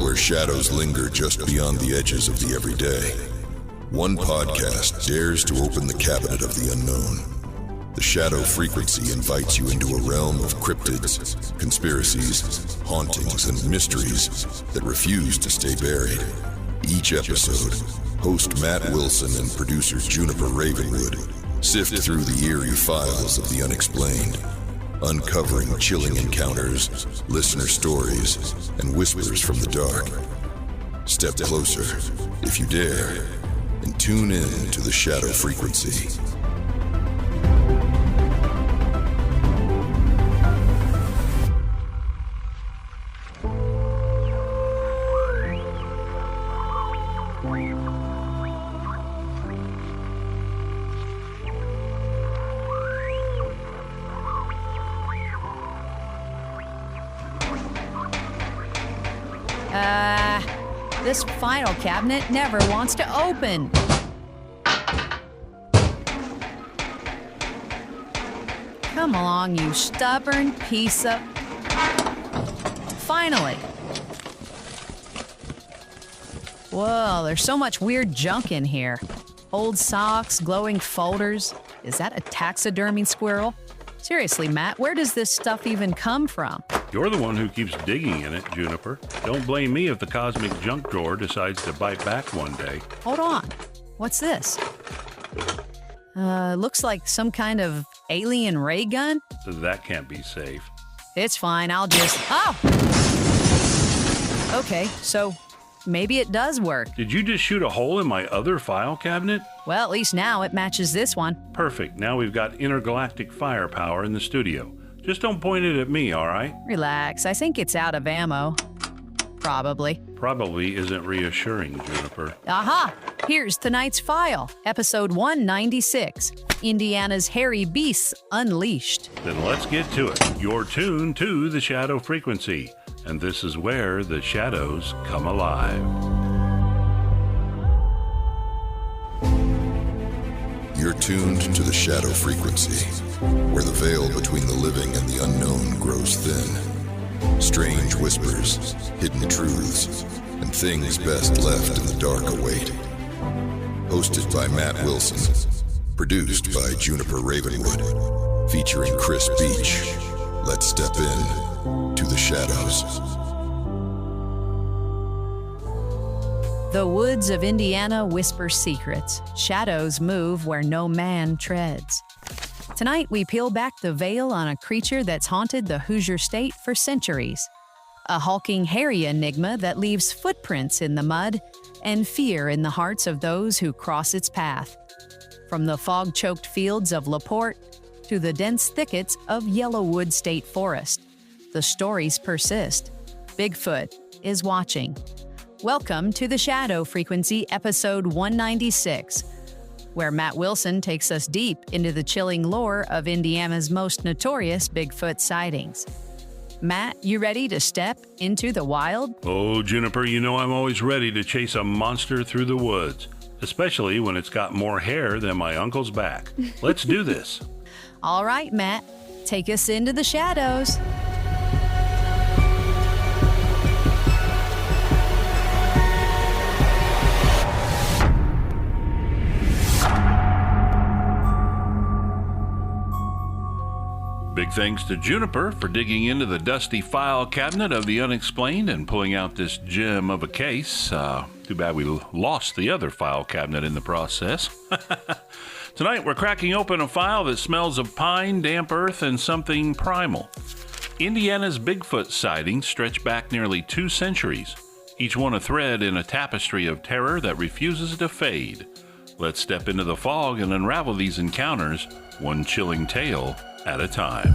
where shadows linger just beyond the edges of the everyday. One podcast dares to open the cabinet of the unknown. The Shadow Frequency invites you into a realm of cryptids, conspiracies, hauntings, and mysteries that refuse to stay buried. Each episode, host Matt Wilson and producer Juniper Ravenwood sift through the eerie files of the unexplained, uncovering chilling encounters, listener stories, and whispers from the dark. Step closer, if you dare, and tune in to the Shadow Frequency. This file cabinet never wants to open. Come along, you stubborn piece of... Finally. Whoa, there's so much weird junk in here. Old socks, glowing folders. Is that a taxidermy squirrel? Seriously, Matt, where does this stuff even come from? You're the one who keeps digging in it, Juniper. Don't blame me if the cosmic junk drawer decides to bite back one day. Hold on. What's this? Looks like some kind of alien ray gun? That can't be safe. It's fine, I'll just... Oh! Okay, so maybe it does work. Did you just shoot a hole in my other file cabinet? Well, at least now it matches this one. Perfect. Now we've got intergalactic firepower in the studio. Just don't point it at me, all right? Relax, I think it's out of ammo. Probably. Probably isn't reassuring, Juniper. Aha! Here's tonight's file, episode 196, Indiana's Hairy Beasts Unleashed. Then let's get to it. You're tuned to the Shadow Frequency, and this is where the shadows come alive. You're tuned to the Shadow Frequency, where the veil between the living and the unknown grows thin. Strange whispers, hidden truths, and things best left in the dark await. Hosted by Matt Wilson, produced by Juniper Ravenwood, featuring Chris Beach. Let's step in to the shadows. The woods of Indiana whisper secrets. Shadows move where no man treads. Tonight, we peel back the veil on a creature that's haunted the Hoosier State for centuries. A hulking, hairy enigma that leaves footprints in the mud and fear in the hearts of those who cross its path. From the fog-choked fields of LaPorte to the dense thickets of Yellowwood State Forest, the stories persist. Bigfoot is watching. Welcome to the Shadow Frequency, episode 196, where Matt Wilson takes us deep into the chilling lore of Indiana's most notorious Bigfoot sightings. Matt, you ready to step into the wild? Oh, Juniper, you know I'm always ready to chase a monster through the woods, especially when it's got more hair than my uncle's back. Let's do this. All right, Matt, take us into the shadows. Big thanks to Juniper for digging into the dusty file cabinet of the unexplained and pulling out this gem of a case. Too bad we lost the other file cabinet in the process. Tonight we're cracking open a file that smells of pine, damp earth, and something primal. Indiana's Bigfoot sightings stretch back nearly 2 centuries, each one a thread in a tapestry of terror that refuses to fade. Let's step into the fog and unravel these encounters, one chilling tale at a time.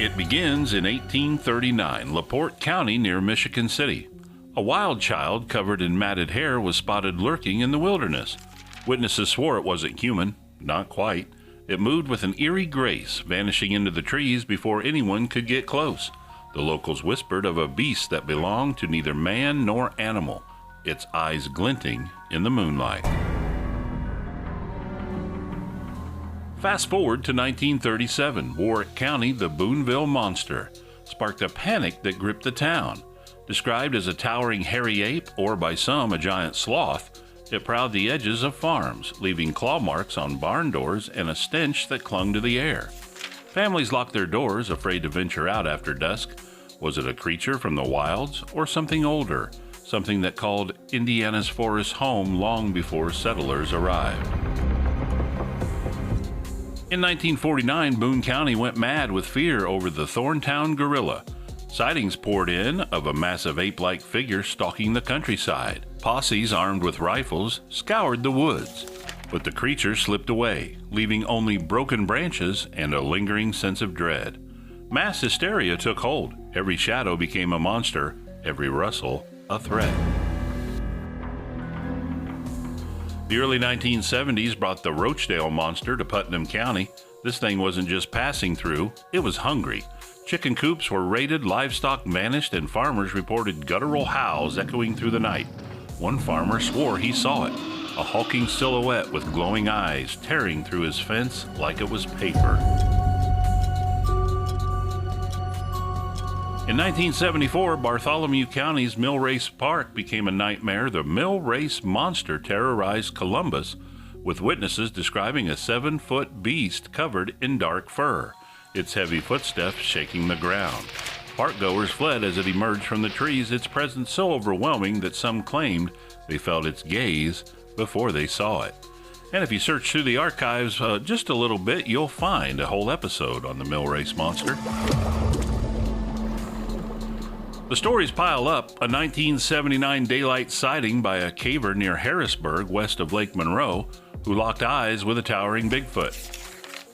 It begins in 1839, LaPorte County near Michigan City. A wild child covered in matted hair was spotted lurking in the wilderness. Witnesses swore it wasn't human. Not quite. It moved with an eerie grace, vanishing into the trees before anyone could get close. The locals whispered of a beast that belonged to neither man nor animal, its eyes glinting in the moonlight. Fast forward to 1937, Warwick County, the Boonville Monster. sparked a panic that gripped the town. Described as a towering hairy ape, or by some a giant sloth, it prowled the edges of farms, leaving claw marks on barn doors and a stench that clung to the air. Families locked their doors, afraid to venture out after dusk. Was it a creature from the wilds, or something older, something that called Indiana's forests home long before settlers arrived? In 1949, Boone County went mad with fear over the Thorntown gorilla. Sightings poured in of a massive ape-like figure stalking the countryside. Posses armed with rifles scoured the woods, but the creature slipped away, leaving only broken branches and a lingering sense of dread. Mass hysteria took hold. Every shadow became a monster, every rustle a threat. The early 1970s brought the Roachdale monster to Putnam County. This thing wasn't just passing through, it was hungry. Chicken coops were raided, livestock vanished, and farmers reported guttural howls echoing through the night. One farmer swore he saw it, a hulking silhouette with glowing eyes tearing through his fence like it was paper. In 1974, Bartholomew County's Mill Race Park became a nightmare. The Mill Race monster terrorized Columbus, with witnesses describing a 7-foot beast covered in dark fur, its heavy footsteps shaking the ground. Parkgoers fled as it emerged from the trees, its presence so overwhelming that some claimed they felt its gaze before they saw it. And if you search through the archives just a little bit, you'll find a whole episode on the Mill Race monster. The stories pile up. A 1979 daylight sighting by a caver near Harrisburg, west of Lake Monroe, who locked eyes with a towering Bigfoot.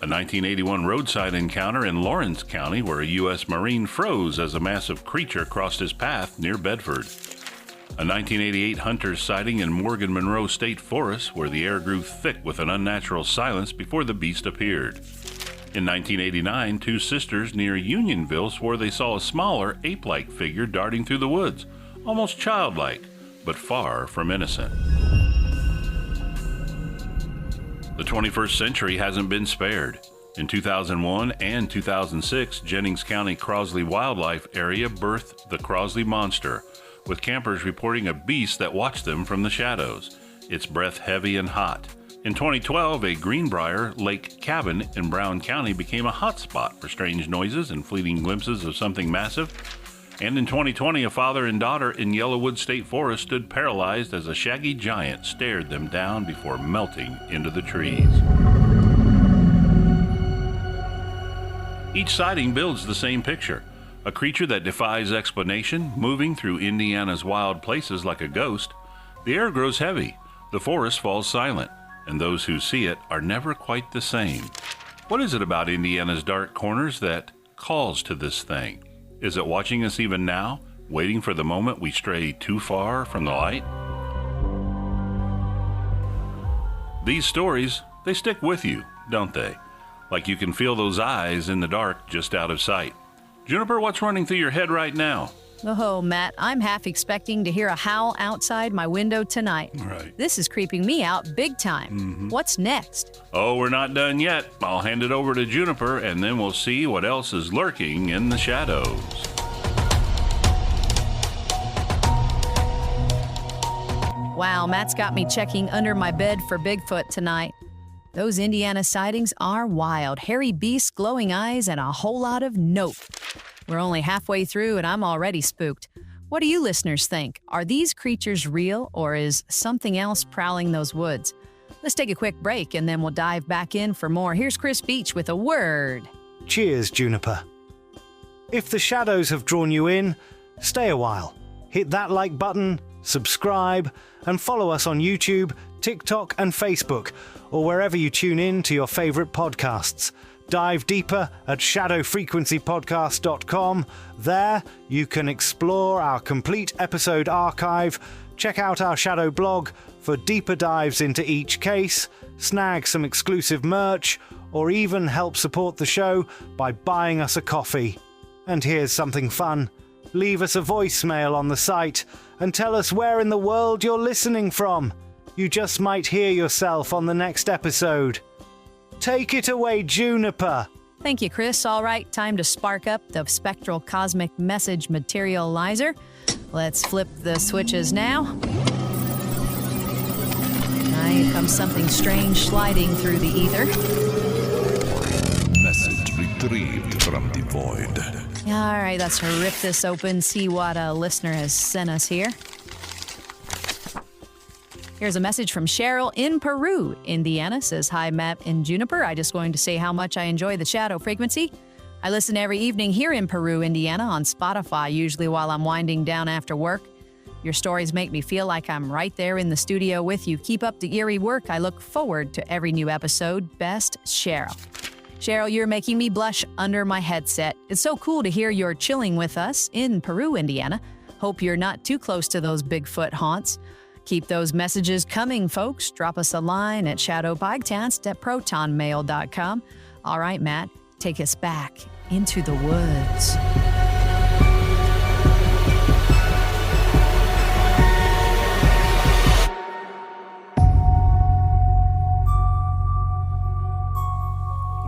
A 1981 roadside encounter in Lawrence County where a U.S. Marine froze as a massive creature crossed his path near Bedford. A 1988 hunter's sighting in Morgan Monroe State Forest where the air grew thick with an unnatural silence before the beast appeared. In 1989, two sisters near Unionville swore they saw a smaller, ape-like figure darting through the woods, almost childlike, but far from innocent. The 21st century hasn't been spared. In 2001 and 2006, Jennings County Crosley Wildlife Area birthed the Crosley Monster, with campers reporting a beast that watched them from the shadows, its breath heavy and hot. In 2012, a Greenbrier Lake cabin in Brown County became a hotspot for strange noises and fleeting glimpses of something massive. And in 2020, a father and daughter in Yellowwood State Forest stood paralyzed as a shaggy giant stared them down before melting into the trees. Each sighting builds the same picture. A creature that defies explanation, moving through Indiana's wild places like a ghost. The air grows heavy, the forest falls silent, and those who see it are never quite the same. What is it about Indiana's dark corners that calls to this thing? Is it watching us even now, waiting for the moment we stray too far from the light? These stories, they stick with you, don't they? Like you can feel those eyes in the dark just out of sight. Juniper, what's running through your head right now? Oh, Matt, I'm half expecting to hear a howl outside my window tonight. Right. This is creeping me out big time. Mm-hmm. What's next? Oh, we're not done yet. I'll hand it over to Juniper, and then we'll see what else is lurking in the shadows. Wow, Matt's got me checking under my bed for Bigfoot tonight. Those Indiana sightings are wild. Hairy beasts, glowing eyes, and a whole lot of nope. We're only halfway through and I'm already spooked. What do you listeners think? Are these creatures real or is something else prowling those woods? Let's take a quick break and then we'll dive back in for more. Here's Chris Beach with a word. Cheers, Juniper. If the shadows have drawn you in, stay a while. Hit that like button, subscribe, and follow us on YouTube, TikTok, and Facebook, or wherever you tune in to your favorite podcasts. Dive deeper at shadowfrequencypodcast.com. There, you can explore our complete episode archive, check out our Shadow blog for deeper dives into each case, snag some exclusive merch, or even help support the show by buying us a coffee. And here's something fun. Leave us a voicemail on the site and tell us where in the world you're listening from. You just might hear yourself on the next episode. Take it away, Juniper. Thank you, Chris. All right, time to spark up the spectral cosmic message materializer. Let's flip the switches now. Here comes something strange sliding through the ether. Message retrieved from the void. All right, let's rip this open, see what a listener has sent us here. Here's a message from Cheryl in Peru, Indiana. Says, hi, Matt and Juniper. I just going to say how much I enjoy the Shadow Frequency. I listen every evening here in Peru, Indiana on Spotify, usually while I'm winding down after work. Your stories make me feel like I'm right there in the studio with you. Keep up the eerie work. I look forward to every new episode. Best, Cheryl. Cheryl, you're making me blush under my headset. It's so cool to hear you're chilling with us in Peru, Indiana. Hope you're not too close to those Bigfoot haunts. Keep those messages coming, folks. Drop us a line at shadowpodcast@protonmail.com. All right, Matt, take us back into the woods.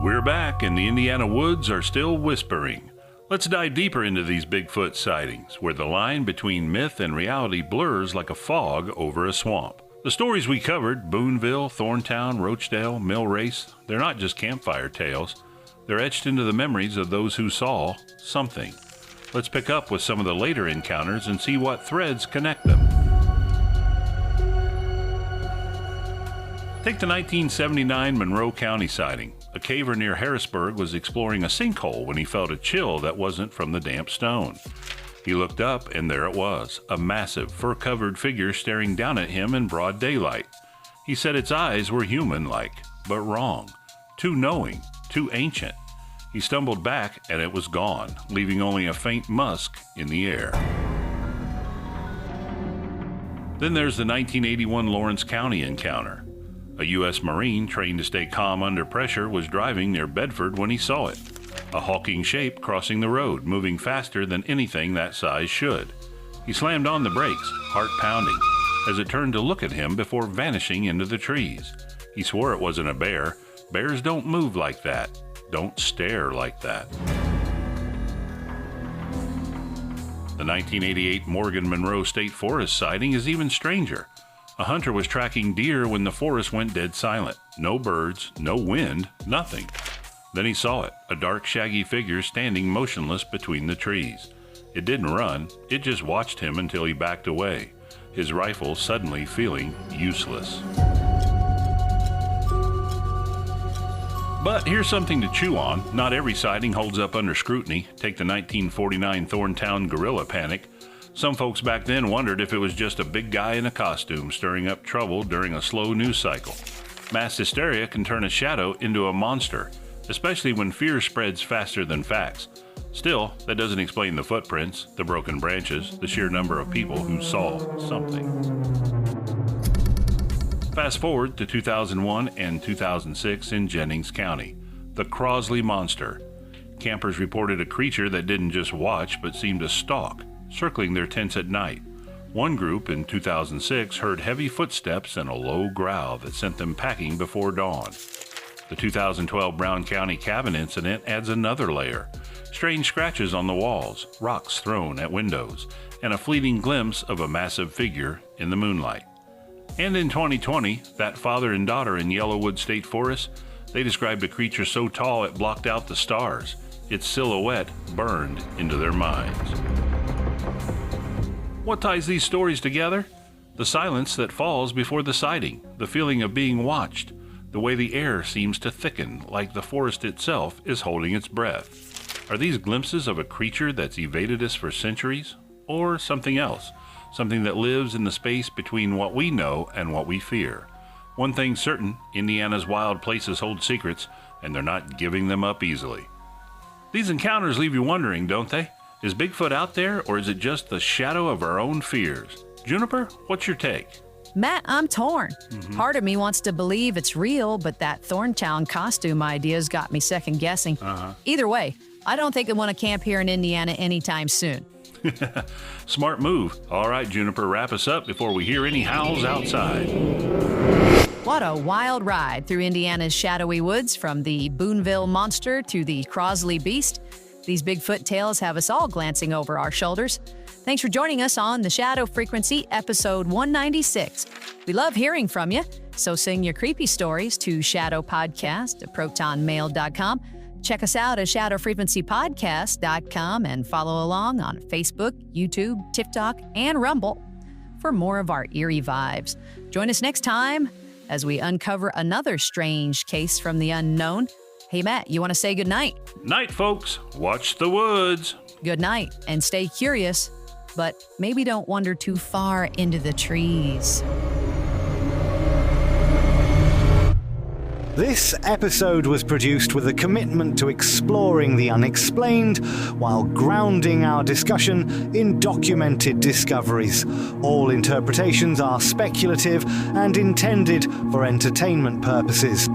We're back, and the Indiana woods are still whispering. Let's dive deeper into these Bigfoot sightings, where the line between myth and reality blurs like a fog over a swamp. The stories we covered, Boonville, Thorntown, Rochdale, Mill Race, they're not just campfire tales. They're etched into the memories of those who saw something. Let's pick up with some of the later encounters and see what threads connect them. Take the 1979 Monroe County sighting. A caver near Harrisburg was exploring a sinkhole when he felt a chill that wasn't from the damp stone. He looked up, and there it was, a massive, fur-covered figure staring down at him in broad daylight. He said its eyes were human-like, but wrong. Too knowing, too ancient. He stumbled back, and it was gone, leaving only a faint musk in the air. Then there's the 1981 Lawrence County encounter. A U.S. Marine trained to stay calm under pressure was driving near Bedford when he saw it. A hulking shape crossing the road, moving faster than anything that size should. He slammed on the brakes, heart pounding, as it turned to look at him before vanishing into the trees. He swore it wasn't a bear. Bears don't move like that. Don't stare like that. The 1988 Morgan Monroe State Forest sighting is even stranger. A hunter was tracking deer when the forest went dead silent. No birds, no wind, nothing. Then he saw it, a dark, shaggy figure standing motionless between the trees. It didn't run, it just watched him until he backed away, his rifle suddenly feeling useless. But here's something to chew on. Not every sighting holds up under scrutiny. Take the 1949 Thorntown gorilla panic. Some folks back then wondered if it was just a big guy in a costume stirring up trouble during a slow news cycle. Mass hysteria can turn a shadow into a monster, especially when fear spreads faster than facts. Still, that doesn't explain the footprints, the broken branches, the sheer number of people who saw something. Fast forward to 2001 and 2006 in Jennings County. The Crosley Monster. Campers reported a creature that didn't just watch but seemed to stalk, circling their tents at night. One group in 2006 heard heavy footsteps and a low growl that sent them packing before dawn. The 2012 Brown County cabin incident adds another layer. Strange scratches on the walls, rocks thrown at windows, and a fleeting glimpse of a massive figure in the moonlight. And in 2020, that father and daughter in Yellowwood State Forest, they described a creature so tall it blocked out the stars. Its silhouette burned into their minds. What ties these stories together? The silence that falls before the sighting, the feeling of being watched, the way the air seems to thicken like the forest itself is holding its breath. Are these glimpses of a creature that's evaded us for centuries? Or something else? Something that lives in the space between what we know and what we fear. One thing's certain, Indiana's wild places hold secrets, and they're not giving them up easily. These encounters leave you wondering, don't they? Is Bigfoot out there, or is it just the shadow of our own fears? Juniper, what's your take? Matt, I'm torn. Part of me wants to believe it's real, but that Thorntown costume idea's got me second guessing. Either way, I don't think I want to camp here in Indiana anytime soon. Smart move. All right, Juniper, wrap us up before we hear any howls outside. What a wild ride through Indiana's shadowy woods, from the Boonville Monster to the Crosley Beast. These Bigfoot tales have us all glancing over our shoulders. Thanks for joining us on The Shadow Frequency, episode 196. We love hearing from you, so send your creepy stories to shadowpodcast@protonmail.com. Check us out at shadowfrequencypodcast.com and follow along on Facebook, YouTube, TikTok, and Rumble for more of our eerie vibes. Join us next time as we uncover another strange case from the unknown. Hey, Matt, you want to say goodnight? Night, folks. Watch the woods. Good night, and stay curious, but maybe don't wander too far into the trees. This episode was produced with a commitment to exploring the unexplained while grounding our discussion in documented discoveries. All interpretations are speculative and intended for entertainment purposes.